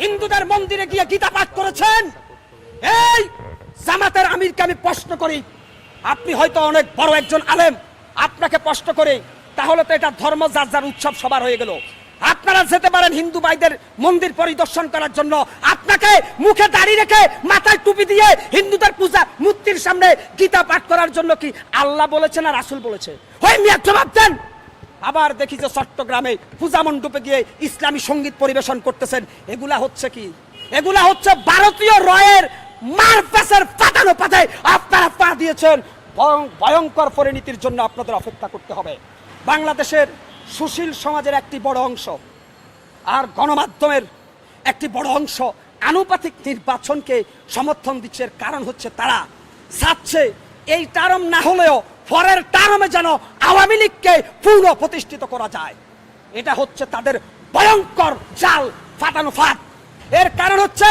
হিন্দুদের মন্দিরে গিয়ে গীতা পাঠ করেছেন। এই জামাতের আমিরকে আমি প্রশ্ন করি, আপনি হয়তো অনেক বড় একজন আলেম, আপনাকে প্রশ্ন করে তাহলে তো এটা ধর্ম যার যার উৎসব সবার হয়ে গেল। আপনারা যেতে পারেন হিন্দু ভাইদের মন্দির পরিদর্শন করার জন্য, আপনাকে মুখে দাড়ি রেখে মাথায় টুপি দিয়ে হিন্দুদের পূজা মূর্তির সামনে গীতা পাঠ করার জন্য কি আল্লাহ বলেছে না রাসূল বলেছে? ওই মিয়া জবাব দেন। আবার দেখি যে চট্টগ্রামে পূজা মণ্ডপে গিয়ে ইসলামী সঙ্গীত পরিবেশন করতেছেন। এগুলা হচ্ছে কি? এগুলা হচ্ছে ভারতীয় রয়ের মারপ্যাসের ফাটানো পাতায় আপনারা পা দিয়েছেন। ভয়ঙ্কর পরিণতির জন্য আপনাদের অপেক্ষা করতে হবে। বাংলাদেশের সুশীল সমাজের একটি বড় অংশ আর গণমাধ্যমের একটি বড় অংশ আনুপাতিক নির্বাচনকে সমর্থন দিচ্ছে। কারণ হচ্ছে তারা চাচ্ছে এই টার্ম না হলেও পরের টার্মে যেন আওয়ামী লীগকে পুনঃ প্রতিষ্ঠিত করা যায়। এটা হচ্ছে তাদের ভয়ঙ্কর জাল ফাটানো ফাঁদ। এর কারণ হচ্ছে